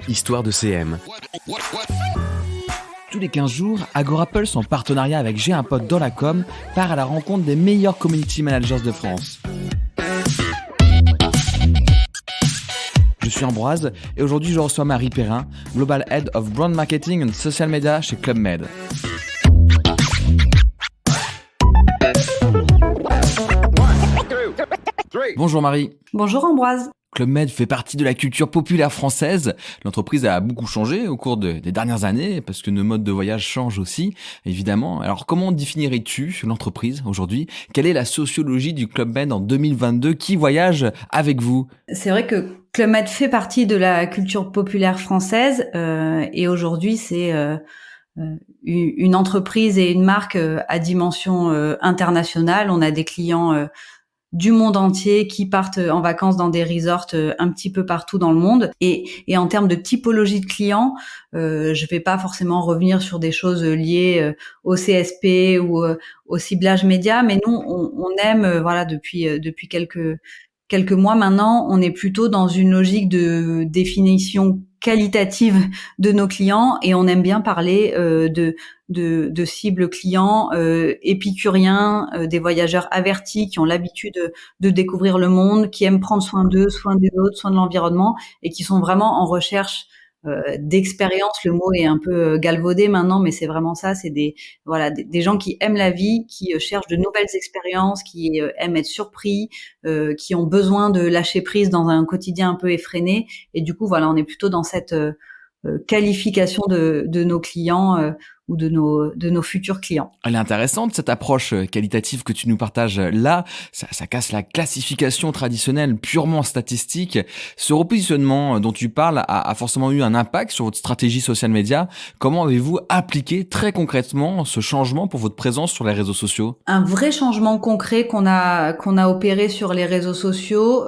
Histoire de CM. Tous les 15 jours, Agorapulse, en partenariat avec J'ai un pote dans la com, part à la rencontre des meilleurs community managers de France. Je suis Ambroise et aujourd'hui je reçois Marie Perrin, Global Head of Brand Marketing and Social Media chez Club Med. Bonjour Marie. Bonjour Ambroise. Club Med fait partie de la culture populaire française. L'entreprise a beaucoup changé au cours des dernières années parce que nos modes de voyage changent aussi, évidemment. Alors comment définirais-tu l'entreprise aujourd'hui ? Quelle est la sociologie du Club Med en 2022 ? Qui voyage avec vous ? C'est vrai que Club Med fait partie de la culture populaire française et aujourd'hui c'est une entreprise et une marque à dimension internationale. On a des clients du monde entier qui partent en vacances dans des resorts un petit peu partout dans le monde. Et en termes de typologie de clients, je vais pas forcément revenir sur des choses liées au CSP ou au ciblage média, mais nous, on aime, depuis quelques mois maintenant, on est plutôt dans une logique de définition qualitative de nos clients et on aime bien parler de cibles clients épicuriens, des voyageurs avertis qui ont l'habitude de découvrir le monde, qui aiment prendre soin d'eux, soin des autres, soin de l'environnement et qui sont vraiment en recherche d'expérience. Le mot est un peu galvaudé maintenant, mais c'est vraiment ça. C'est des gens qui aiment la vie, qui cherchent de nouvelles expériences, qui aiment être surpris, qui ont besoin de lâcher prise dans un quotidien un peu effréné. Et du coup, on est plutôt dans cette qualification de nos clients ou de nos futurs clients. Elle est intéressante cette approche qualitative que tu nous partages là. Ça casse la classification traditionnelle purement statistique. Ce repositionnement dont tu parles a forcément eu un impact sur votre stratégie social media. Comment avez-vous appliqué très concrètement ce changement pour votre présence sur les réseaux sociaux ? Un vrai changement concret qu'on a opéré sur les réseaux sociaux.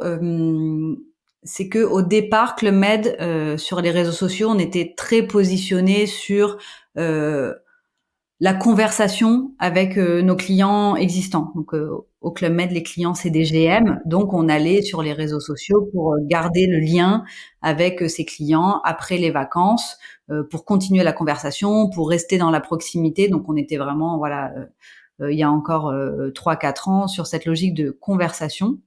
C'est que au départ, Club Med, sur les réseaux sociaux, on était très positionné sur la conversation avec nos clients existants. Donc au Club Med, les clients c'est des GM, donc on allait sur les réseaux sociaux pour garder le lien avec ces clients après les vacances, pour continuer la conversation, pour rester dans la proximité. Donc on était vraiment il y a encore 3-4 ans sur cette logique de conversation.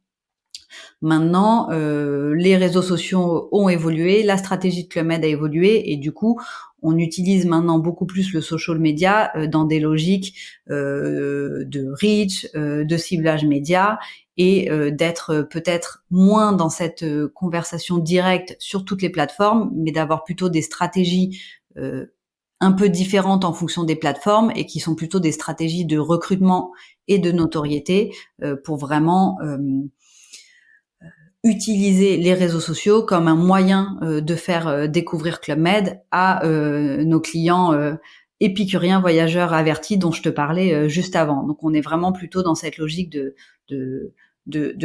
Maintenant, les réseaux sociaux ont évolué, la stratégie de Club Med a évolué et du coup, on utilise maintenant beaucoup plus le social media dans des logiques de reach, de ciblage média et d'être peut-être moins dans cette conversation directe sur toutes les plateformes, mais d'avoir plutôt des stratégies un peu différentes en fonction des plateformes et qui sont plutôt des stratégies de recrutement et de notoriété pour vraiment utiliser les réseaux sociaux comme un moyen de faire découvrir Club Med à nos clients épicuriens, voyageurs avertis dont je te parlais juste avant. Donc on est vraiment plutôt dans cette logique de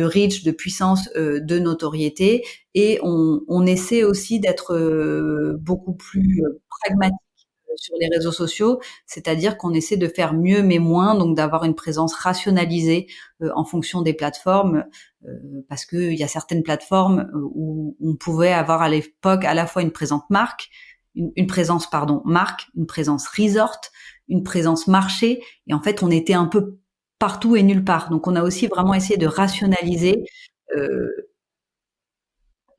reach, de puissance, de notoriété et on essaie aussi d'être beaucoup plus pragmatique sur les réseaux sociaux, c'est-à-dire qu'on essaie de faire mieux mais moins, donc d'avoir une présence rationalisée en fonction des plateformes, parce que il y a certaines plateformes où on pouvait avoir à l'époque à la fois une présence marque, une présence marque, une présence resort, une présence marché, et en fait on était un peu partout et nulle part. Donc on a aussi vraiment essayé de rationaliser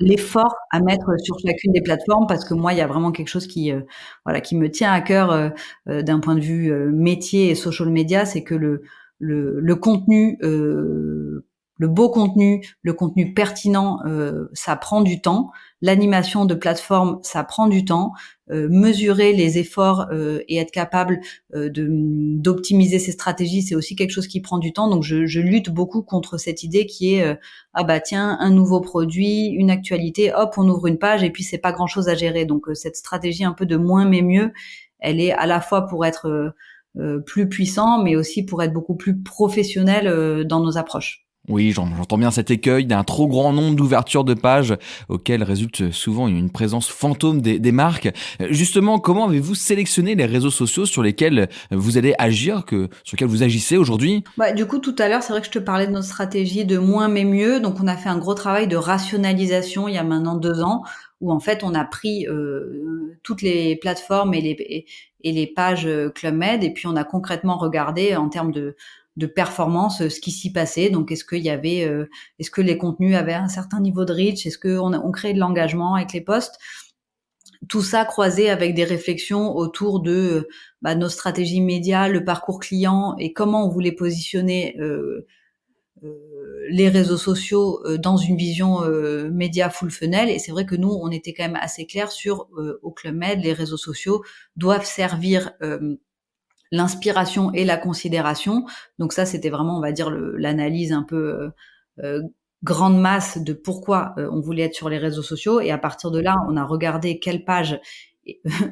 l'effort à mettre sur chacune des plateformes parce que moi il y a vraiment quelque chose qui me tient à cœur d'un point de vue métier et social media, c'est que le contenu, le beau contenu, le contenu pertinent, ça prend du temps. L'animation de plateforme, ça prend du temps. Mesurer les efforts et être capable d'optimiser ses stratégies, c'est aussi quelque chose qui prend du temps. Donc je lutte beaucoup contre cette idée qui est tiens, un nouveau produit, une actualité, hop, on ouvre une page et puis c'est pas grand-chose à gérer. Donc cette stratégie un peu de moins mais mieux, elle est à la fois pour être plus puissant, mais aussi pour être beaucoup plus professionnel dans nos approches. Oui, j'entends bien cet écueil d'un trop grand nombre d'ouvertures de pages auquel résulte souvent une présence fantôme des marques. Justement, comment avez-vous sélectionné les réseaux sociaux sur lesquels vous allez agir, sur lesquels vous agissez aujourd'hui? Bah, du coup, tout à l'heure, c'est vrai que je te parlais de notre stratégie de moins mais mieux. Donc, on a fait un gros travail de rationalisation il y a maintenant 2 ans, où en fait, on a pris toutes les plateformes et les pages Club Med, et puis on a concrètement regardé en termes de performance ce qui s'y passait. Donc, est-ce que les contenus avaient un certain niveau de reach, est-ce qu'on on créait de l'engagement avec les posts. Tout ça croisé avec des réflexions autour de nos stratégies médias, le parcours client et comment on voulait positionner les réseaux sociaux dans une vision média full funnel. Et c'est vrai que nous, on était quand même assez clair sur au Club Med, les réseaux sociaux doivent servir l'inspiration et la considération. Donc ça, c'était vraiment, on va dire, l'analyse un peu euh, grande masse de pourquoi on voulait être sur les réseaux sociaux. Et à partir de là, on a regardé quelle page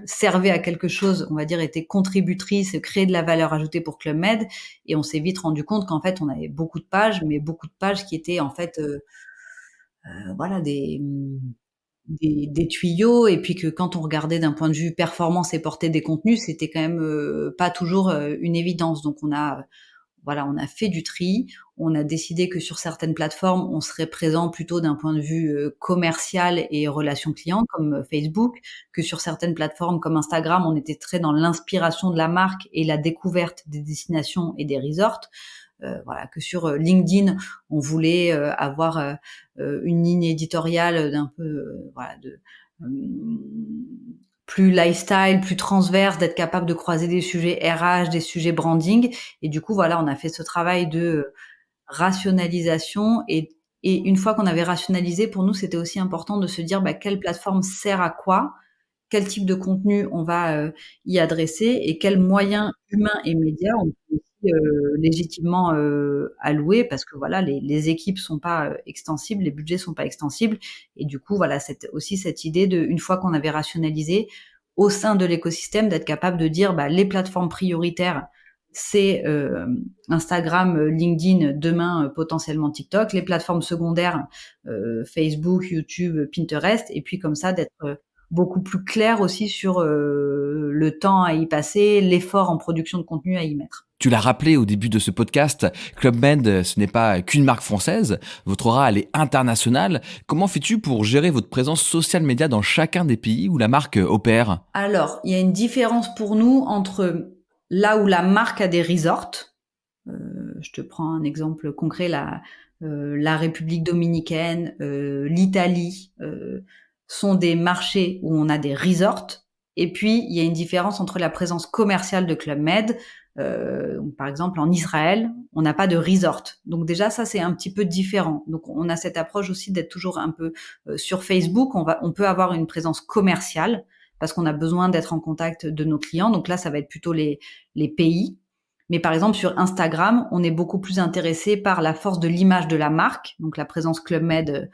servait à quelque chose, on va dire, était contributrice, créait de la valeur ajoutée pour Club Med. Et on s'est vite rendu compte qu'en fait, on avait beaucoup de pages, mais beaucoup de pages qui étaient en fait, voilà, des tuyaux, et puis que quand on regardait d'un point de vue performance et portée des contenus, c'était quand même pas toujours une évidence. Donc on a fait du tri, on a décidé que sur certaines plateformes, on serait présent plutôt d'un point de vue commercial et relation client, comme Facebook, que sur certaines plateformes comme Instagram, on était très dans l'inspiration de la marque et la découverte des destinations et des resorts. Voilà, que sur LinkedIn, on voulait avoir une ligne éditoriale d'un peu, voilà, plus lifestyle, plus transverse, d'être capable de croiser des sujets RH, des sujets branding. Et du coup, voilà, on a fait ce travail de rationalisation. Et une fois qu'on avait rationalisé, pour nous, c'était aussi important de se dire quelle plateforme sert à quoi, quel type de contenu on va y adresser et quels moyens humains et médias on peut aussi légitimement allouer, parce que voilà, les équipes sont pas extensibles, les budgets sont pas extensibles. Et du coup, voilà, aussi cette idée de, une fois qu'on avait rationalisé au sein de l'écosystème, d'être capable de dire les plateformes prioritaires, c'est Instagram, LinkedIn, demain potentiellement TikTok, les plateformes secondaires, Facebook, YouTube, Pinterest, et puis comme ça d'être beaucoup plus clair aussi sur le temps à y passer, l'effort en production de contenu à y mettre. Tu l'as rappelé au début de ce podcast, Club Med, ce n'est pas qu'une marque française. Votre aura, elle est internationale. Comment fais-tu pour gérer votre présence social média dans chacun des pays où la marque opère? Alors, il y a une différence pour nous entre là où la marque a des resorts. Je te prends un exemple concret, la République dominicaine, l'Italie, sont des marchés où on a des resorts. Et puis, il y a une différence entre la présence commerciale de Club Med. Par exemple, en Israël, on n'a pas de resort. Donc déjà, ça, c'est un petit peu différent. Donc, on a cette approche aussi d'être toujours un peu sur Facebook. On peut avoir une présence commerciale parce qu'on a besoin d'être en contact de nos clients. Donc là, ça va être plutôt les pays. Mais par exemple, sur Instagram, on est beaucoup plus intéressé par la force de l'image de la marque, donc la présence Club Med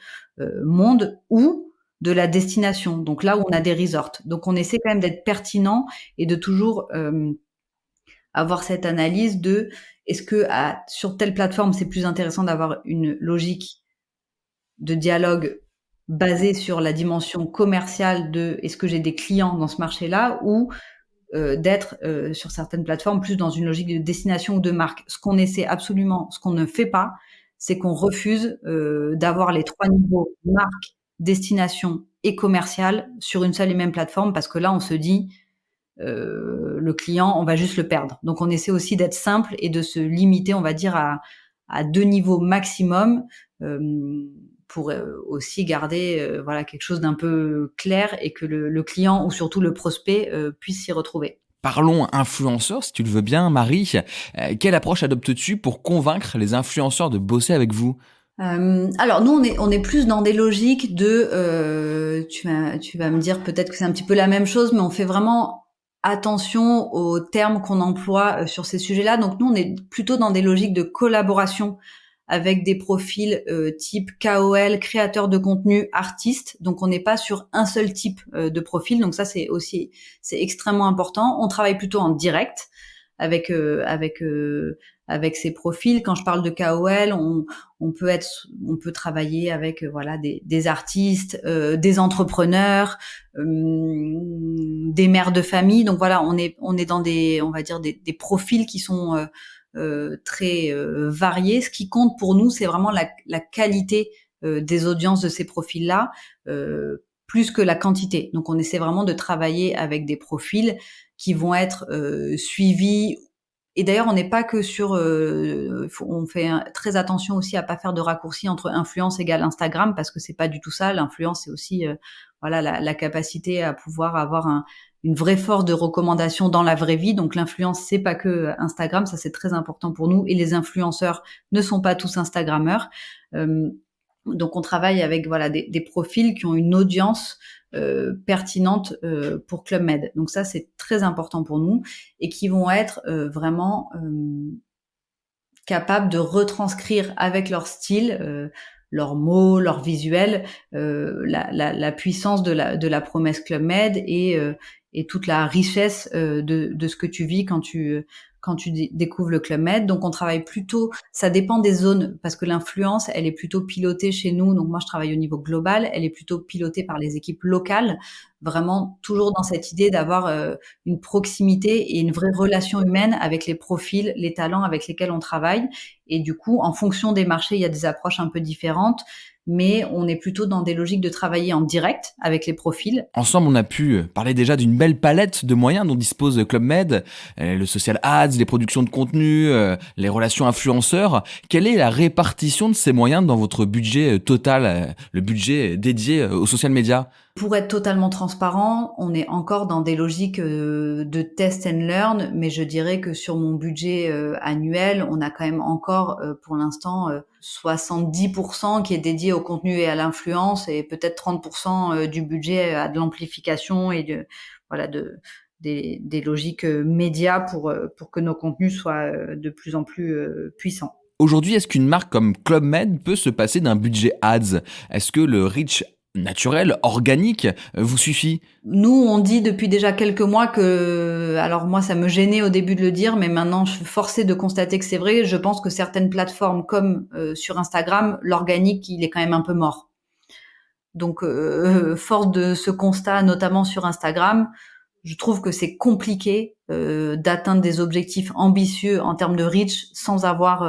monde, ou de la destination, donc là où on a des resorts. Donc on essaie quand même d'être pertinent et de toujours avoir cette analyse de est-ce que sur telle plateforme, c'est plus intéressant d'avoir une logique de dialogue basée sur la dimension commerciale de est-ce que j'ai des clients dans ce marché-là, ou d'être sur certaines plateformes plus dans une logique de destination ou de marque. Ce qu'on essaie absolument, ce qu'on ne fait pas, c'est qu'on refuse d'avoir les 3 niveaux: marque, destination et commercial sur une seule et même plateforme, parce que là, on se dit le client, on va juste le perdre. Donc, on essaie aussi d'être simple et de se limiter, on va dire, à 2 niveaux maximum, pour aussi garder voilà, quelque chose d'un peu clair, et que le client ou surtout le prospect puisse s'y retrouver. Parlons influenceurs, si tu le veux bien, Marie. Quelle approche adoptes-tu pour convaincre les influenceurs de bosser avec vous? Alors nous, on est plus dans des logiques de tu vas me dire peut-être que c'est un petit peu la même chose, mais on fait vraiment attention aux termes qu'on emploie sur ces sujets-là. Donc nous, on est plutôt dans des logiques de collaboration avec des profils type KOL, créateur de contenu, artiste. Donc on n'est pas sur un seul type de profil. Donc ça, c'est extrêmement important. On travaille plutôt en direct avec avec ces profils. Quand je parle de KOL, on peut travailler avec voilà des artistes, des entrepreneurs, des mères de famille. Donc voilà, on est dans des, on va dire des profils qui sont très variés. Ce qui compte pour nous, c'est vraiment la qualité des audiences de ces profils-là, plus que la quantité. Donc on essaie vraiment de travailler avec des profils qui vont être suivis. Et d'ailleurs, on n'est pas que sur. On fait très attention aussi à pas faire de raccourcis entre influence égale Instagram, parce que c'est pas du tout ça. L'influence, c'est aussi voilà la capacité à pouvoir avoir une vraie force de recommandation dans la vraie vie. Donc l'influence, c'est pas que Instagram, ça c'est très important pour nous. Et les influenceurs ne sont pas tous Instagrammeurs. Donc on travaille avec voilà des profils qui ont une audience pertinente pour Club Med. Donc ça c'est très important pour nous et qui vont être vraiment capables de retranscrire avec leur style, leurs mots, leurs visuels, la puissance de la promesse Club Med et toute la richesse de ce que tu vis quand tu découvres le Club Med. Donc on travaille plutôt, ça dépend des zones, parce que l'influence, elle est plutôt pilotée chez nous. Donc moi je travaille au niveau global, elle est plutôt pilotée par les équipes locales, vraiment toujours dans cette idée d'avoir une proximité et une vraie relation humaine avec les profils, les talents avec lesquels on travaille. Et du coup, en fonction des marchés, il y a des approches un peu différentes, mais on est plutôt dans des logiques de travailler en direct avec les profils. Ensemble, on a pu parler déjà d'une belle palette de moyens dont dispose Club Med, le social ads, les productions de contenu, les relations influenceurs. Quelle est la répartition de ces moyens dans votre budget total, le budget dédié aux social media? Pour être totalement transparent, on est encore dans des logiques de test and learn, mais je dirais que sur mon budget annuel, on a quand même encore pour l'instant 70% qui est dédié au contenu et à l'influence, et peut-être 30% du budget à de l'amplification et voilà des logiques médias pour que nos contenus soient de plus en plus puissants. Aujourd'hui, est-ce qu'une marque comme Club Med peut se passer d'un budget ads? Est-ce que le reach naturel, organique, vous suffit? Nous, on dit depuis déjà quelques mois que, alors moi, ça me gênait au début de le dire, mais maintenant, je suis forcée de constater que c'est vrai. Je pense que certaines plateformes, comme sur Instagram, l'organique, il est quand même un peu mort. Donc, force de ce constat, notamment sur Instagram, je trouve que c'est compliqué d'atteindre des objectifs ambitieux en termes de reach sans avoir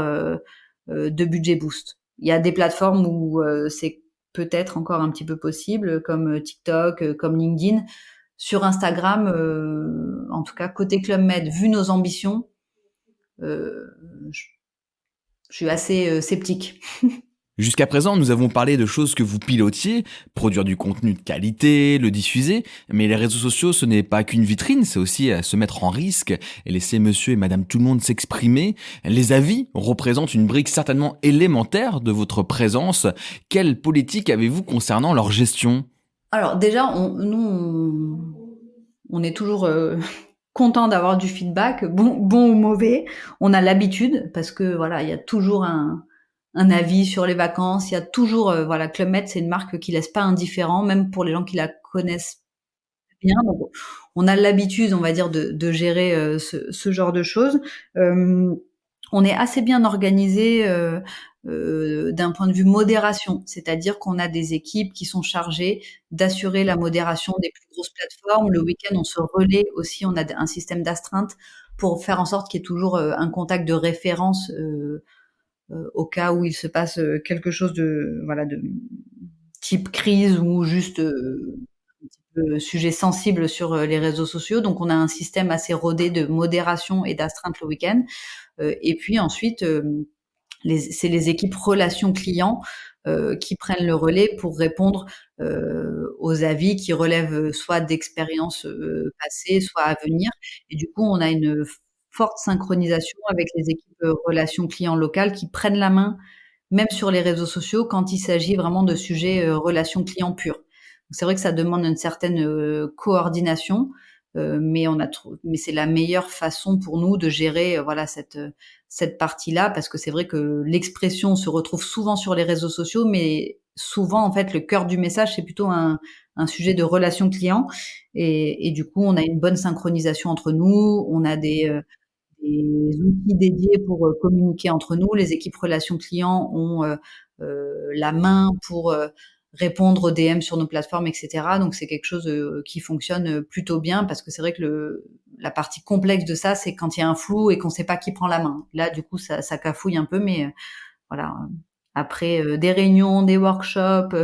de budget boost. Il y a des plateformes où c'est peut-être encore un petit peu possible, comme TikTok, comme LinkedIn. Sur Instagram, en tout cas côté Club Med, vu nos ambitions, euh, je, je suis assez sceptique. Jusqu'à présent, nous avons parlé de choses que vous pilotiez, produire du contenu de qualité, le diffuser, mais les réseaux sociaux, ce n'est pas qu'une vitrine, c'est aussi se mettre en risque et laisser monsieur et madame tout le monde s'exprimer. Les avis représentent une brique certainement élémentaire de votre présence. Quelle politique avez-vous concernant leur gestion? Alors déjà, on est toujours content d'avoir du feedback, bon ou mauvais. On a l'habitude parce que voilà, il y a toujours un avis sur les vacances. Il y a toujours voilà, Club Med, c'est une marque qui laisse pas indifférent, même pour les gens qui la connaissent bien. Donc, on a l'habitude, on va dire, de gérer ce genre de choses. On est assez bien organisé d'un point de vue modération, c'est-à-dire qu'on a des équipes qui sont chargées d'assurer la modération des plus grosses plateformes. Le week-end, on se relaie aussi, on a un système d'astreinte pour faire en sorte qu'il y ait toujours un contact de référence au cas où il se passe quelque chose de voilà de type crise ou juste sujet sensible sur les réseaux sociaux. Donc on a un système assez rodé de modération et d'astreinte le week-end. Et puis ensuite, c'est les équipes relations clients qui prennent le relais pour répondre aux avis qui relèvent soit d'expériences passées, soit à venir. Et du coup, on a une forte synchronisation avec les équipes relations clients locales qui prennent la main, même sur les réseaux sociaux, quand il s'agit vraiment de sujets relations clients purs. C'est vrai que ça demande une certaine coordination, mais c'est la meilleure façon pour nous de gérer voilà cette partie-là, parce que c'est vrai que l'expression se retrouve souvent sur les réseaux sociaux, mais souvent en fait le cœur du message c'est plutôt un sujet de relation client, et du coup on a une bonne synchronisation entre nous, on a des outils dédiés pour communiquer entre nous. Les équipes relations clients ont la main pour répondre aux DM sur nos plateformes, etc. Donc c'est quelque chose qui fonctionne plutôt bien, parce que c'est vrai que la partie complexe de ça, c'est quand il y a un flou et qu'on ne sait pas qui prend la main. Là, du coup, ça cafouille un peu, mais voilà. Après des réunions, des workshops,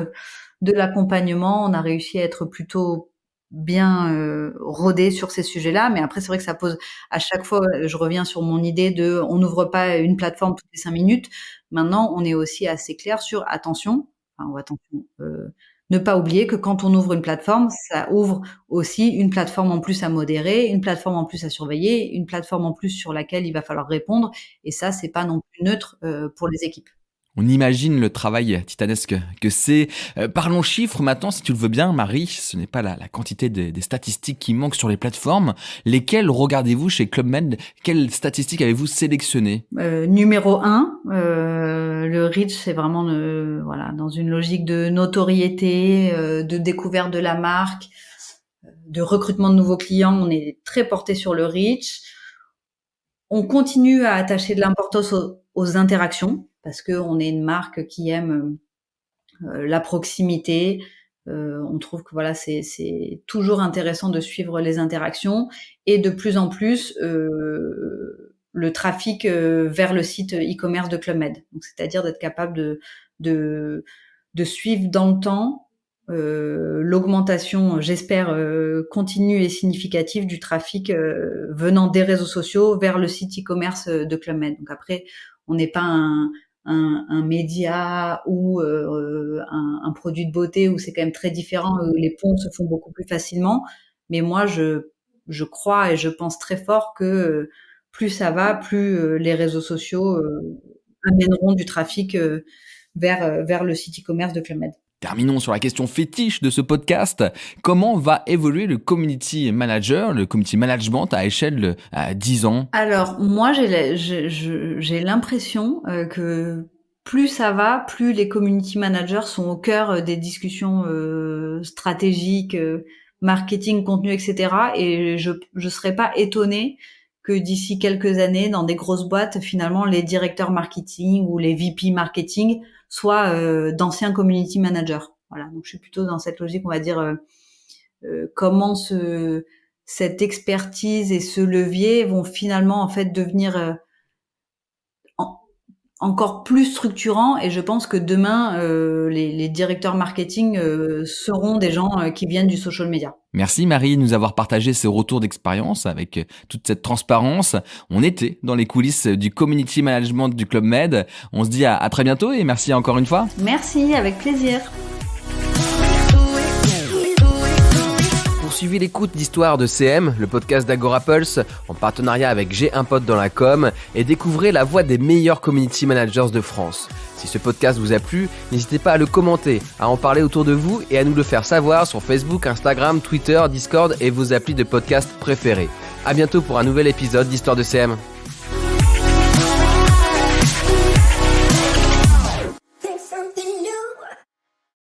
de l'accompagnement, on a réussi à être plutôt bien rodé sur ces sujets-là. Mais après, c'est vrai que ça pose à chaque fois, je reviens sur mon idée de on n'ouvre pas une plateforme toutes les 5 minutes. Maintenant, on est aussi assez clair sur attention, ne pas oublier que quand on ouvre une plateforme, ça ouvre aussi une plateforme en plus à modérer, une plateforme en plus à surveiller, une plateforme en plus sur laquelle il va falloir répondre. Et ça, c'est pas non plus neutre pour les équipes. On imagine le travail titanesque que c'est. Parlons chiffres maintenant, si tu le veux bien, Marie. Ce n'est pas la quantité des statistiques qui manquent sur les plateformes. Lesquelles regardez-vous chez Club Med? Quelles statistiques avez-vous sélectionnées? Numéro 1, le reach, c'est vraiment dans une logique de notoriété, de découverte de la marque, de recrutement de nouveaux clients. On est très porté sur le reach. On continue à attacher de l'importance aux interactions, parce qu'on est une marque qui aime la proximité. On trouve que voilà, c'est toujours intéressant de suivre les interactions, et de plus en plus le trafic vers le site e-commerce de Club Med. Donc, c'est-à-dire d'être capable de suivre dans le temps l'augmentation, j'espère, continue et significative du trafic venant des réseaux sociaux vers le site e-commerce de Club Med. Donc après, on n'est pas un média ou un produit de beauté où c'est quand même très différent, où les ponts se font beaucoup plus facilement. Mais moi, je crois et je pense très fort que plus ça va, plus les réseaux sociaux amèneront du trafic vers le site e-commerce de Club Med. Terminons sur la question fétiche de ce podcast. Comment va évoluer le community manager, le community management à échelle à 10 ans? Alors, moi, j'ai l'impression que plus ça va, plus les community managers sont au cœur des discussions stratégiques, marketing, contenu, etc. Et je serais pas étonnée que d'ici quelques années, dans des grosses boîtes, finalement, les directeurs marketing ou les VP marketing soient d'anciens community managers. Voilà. Donc, je suis plutôt dans cette logique, on va dire, comment cette expertise et ce levier vont finalement en fait devenir encore plus structurants. Et je pense que demain, les directeurs marketing seront des gens qui viennent du social media. Merci Marie de nous avoir partagé ce retour d'expérience avec toute cette transparence. On était dans les coulisses du community management du Club Med. On se dit à très bientôt et merci encore une fois. Merci, avec plaisir. Suivez l'écoute d'Histoire de CM, le podcast d'Agora Pulse, en partenariat avec J'ai un pote dans la com, et découvrez la voix des meilleurs community managers de France. Si ce podcast vous a plu, n'hésitez pas à le commenter, à en parler autour de vous et à nous le faire savoir sur Facebook, Instagram, Twitter, Discord et vos applis de podcast préférés. À bientôt pour un nouvel épisode d'Histoire de CM.